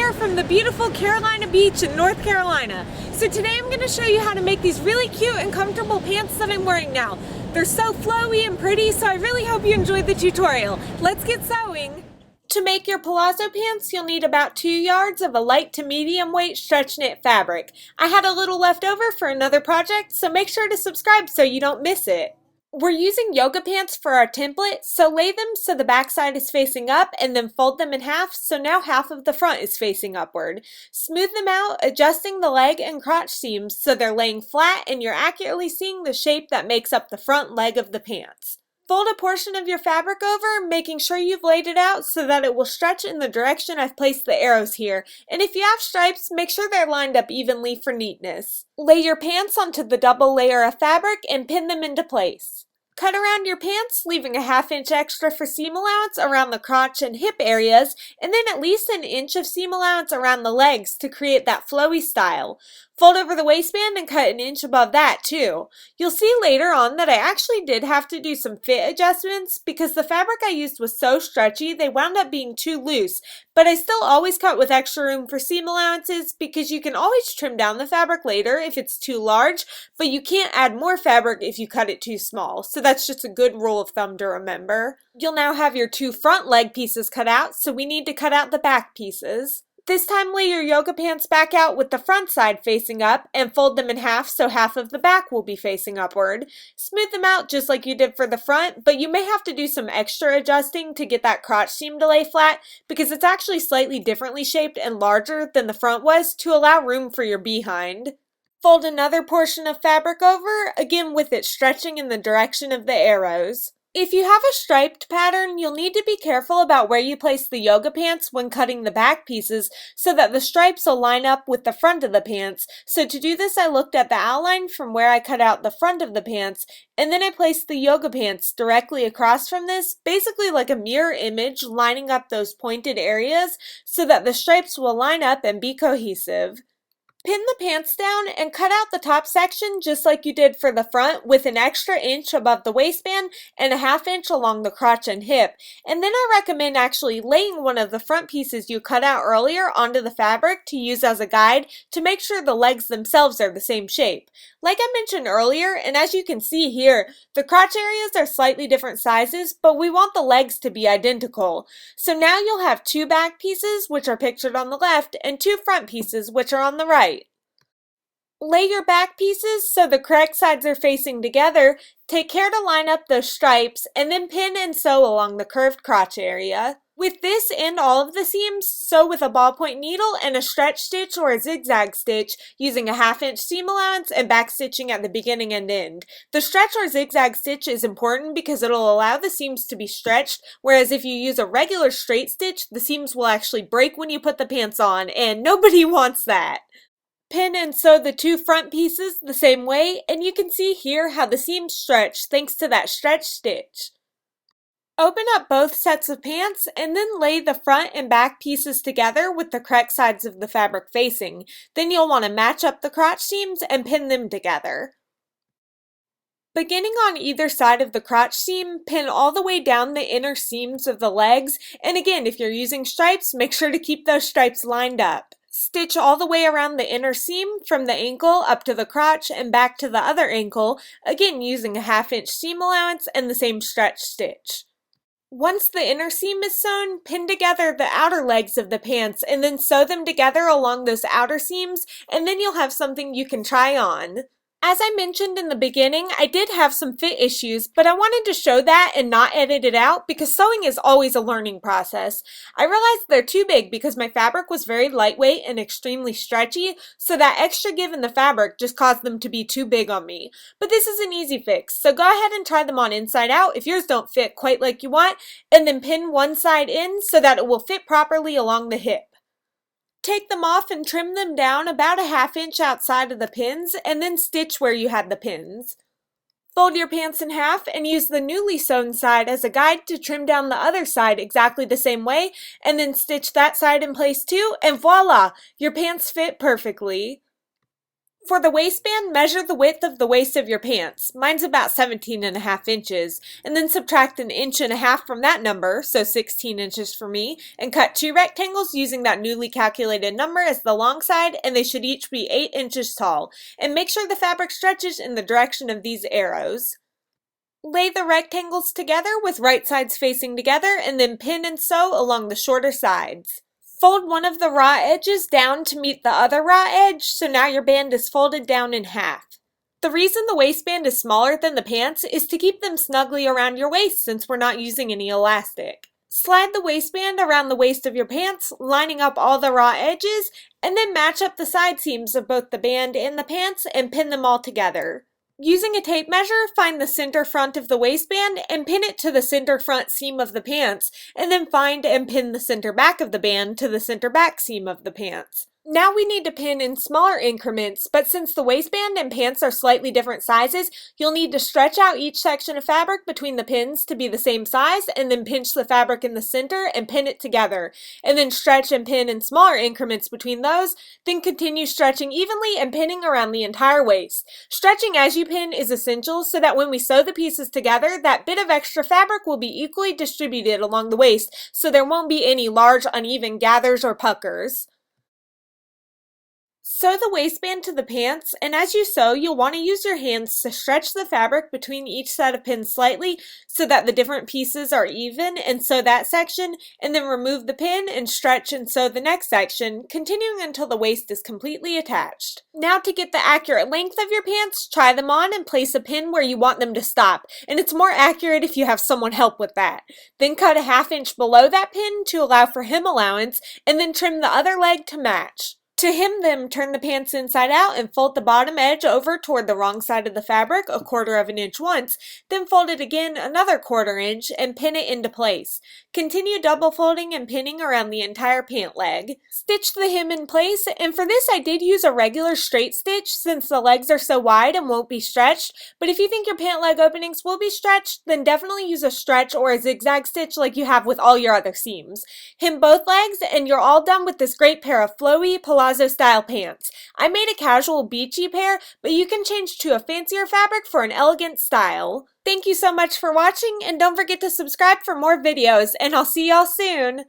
here from the beautiful Carolina Beach in North Carolina. So today I'm going to show you how to make these really cute and comfortable pants that I'm wearing now. They're so flowy and pretty, so I really hope you enjoyed the tutorial. Let's get sewing! To make your Palazzo pants, you'll need about 2 yards of a light to medium weight stretch knit fabric. I had a little left over for another project, so make sure to subscribe so you don't miss it. We're using yoga pants for our template, so lay them so the back side is facing up and then fold them in half so now half of the front is facing upward. Smooth them out, adjusting the leg and crotch seams so they're laying flat and you're accurately seeing the shape that makes up the front leg of the pants. Fold a portion of your fabric over, making sure you've laid it out so that it will stretch in the direction I've placed the arrows here. And if you have stripes, make sure they're lined up evenly for neatness. Lay your pants onto the double layer of fabric and pin them into place. Cut around your pants, leaving a 1/2 inch extra for seam allowance around the crotch and hip areas, and then at least 1 inch of seam allowance around the legs to create that flowy style. Fold over the waistband and cut 1 inch above that too. You'll see later on that I actually did have to do some fit adjustments because the fabric I used was so stretchy they wound up being too loose, but I still always cut with extra room for seam allowances because you can always trim down the fabric later if it's too large, but you can't add more fabric if you cut it too small, so that's just a good rule of thumb to remember. You'll now have your 2 front leg pieces cut out, so we need to cut out the back pieces. This time lay your yoga pants back out with the front side facing up and fold them in half so half of the back will be facing upward. Smooth them out just like you did for the front, but you may have to do some extra adjusting to get that crotch seam to lay flat because it's actually slightly differently shaped and larger than the front was to allow room for your behind. Fold another portion of fabric over, again with it stretching in the direction of the arrows. If you have a striped pattern, you'll need to be careful about where you place the yoga pants when cutting the back pieces so that the stripes will line up with the front of the pants. So to do this, I looked at the outline from where I cut out the front of the pants, and then I placed the yoga pants directly across from this, basically like a mirror image lining up those pointed areas so that the stripes will line up and be cohesive. Pin the pants down and cut out the top section just like you did for the front with 1 extra inch above the waistband and 1/2 inch along the crotch and hip. And then I recommend actually laying one of the front pieces you cut out earlier onto the fabric to use as a guide to make sure the legs themselves are the same shape. Like I mentioned earlier, and as you can see here, the crotch areas are slightly different sizes, but we want the legs to be identical. So now you'll have 2 back pieces, which are pictured on the left, and 2 front pieces, which are on the right. Lay your back pieces so the correct sides are facing together. Take care to line up those stripes and then pin and sew along the curved crotch area. With this and all of the seams, sew with a ballpoint needle and a stretch stitch or a zigzag stitch using a 1/2 inch seam allowance and back stitching at the beginning and end. The stretch or zigzag stitch is important because it'll allow the seams to be stretched, whereas if you use a regular straight stitch, the seams will actually break when you put the pants on, and nobody wants that. Pin and sew the 2 front pieces the same way, and you can see here how the seams stretch thanks to that stretch stitch. Open up both sets of pants and then lay the front and back pieces together with the correct sides of the fabric facing. Then you'll want to match up the crotch seams and pin them together. Beginning on either side of the crotch seam, pin all the way down the inner seams of the legs, and again, if you're using stripes, make sure to keep those stripes lined up. Stitch all the way around the inner seam from the ankle up to the crotch and back to the other ankle, again using a 1/2 inch seam allowance and the same stretch stitch. Once the inner seam is sewn, pin together the outer legs of the pants and then sew them together along those outer seams, and then you'll have something you can try on. As I mentioned in the beginning, I did have some fit issues, but I wanted to show that and not edit it out because sewing is always a learning process. I realized they're too big because my fabric was very lightweight and extremely stretchy, so that extra give in the fabric just caused them to be too big on me. But this is an easy fix, so go ahead and try them on inside out if yours don't fit quite like you want, and then pin one side in so that it will fit properly along the hip. Take them off and trim them down about a 1/2 inch outside of the pins and then stitch where you had the pins. Fold your pants in half and use the newly sewn side as a guide to trim down the other side exactly the same way, and then stitch that side in place too, and voila! Your pants fit perfectly. For the waistband, measure the width of the waist of your pants. Mine's about 17.5 inches, and then subtract an inch and a half from that number, so 16 inches for me, and cut 2 rectangles using that newly calculated number as the long side, and they should each be 8 inches tall. And make sure the fabric stretches in the direction of these arrows. Lay the rectangles together with right sides facing together, and then pin and sew along the shorter sides. Fold one of the raw edges down to meet the other raw edge, so now your band is folded down in half. The reason the waistband is smaller than the pants is to keep them snugly around your waist since we're not using any elastic. Slide the waistband around the waist of your pants, lining up all the raw edges, and then match up the side seams of both the band and the pants and pin them all together. Using a tape measure, find the center front of the waistband and pin it to the center front seam of the pants, and then find and pin the center back of the band to the center back seam of the pants. Now we need to pin in smaller increments, but since the waistband and pants are slightly different sizes, you'll need to stretch out each section of fabric between the pins to be the same size, and then pinch the fabric in the center and pin it together, and then stretch and pin in smaller increments between those, then continue stretching evenly and pinning around the entire waist. Stretching as you pin is essential so that when we sew the pieces together, that bit of extra fabric will be equally distributed along the waist, so there won't be any large uneven gathers or puckers. Sew the waistband to the pants, and as you sew, you'll want to use your hands to stretch the fabric between each set of pins slightly so that the different pieces are even, and sew that section, and then remove the pin and stretch and sew the next section, continuing until the waist is completely attached. Now to get the accurate length of your pants, try them on and place a pin where you want them to stop, and it's more accurate if you have someone help with that. Then cut a 1/2 inch below that pin to allow for hem allowance, and then trim the other leg to match. To hem them, turn the pants inside out and fold the bottom edge over toward the wrong side of the fabric 1/4 inch once, then fold it again another 1/4 inch and pin it into place. Continue double folding and pinning around the entire pant leg. Stitch the hem in place, and for this I did use a regular straight stitch since the legs are so wide and won't be stretched, but if you think your pant leg openings will be stretched, then definitely use a stretch or a zigzag stitch like you have with all your other seams. Hem both legs and you're all done with this great pair of flowy Palazzo style pants. I made a casual beachy pair, but you can change to a fancier fabric for an elegant style. Thank you so much for watching, and don't forget to subscribe for more videos, and I'll see y'all soon!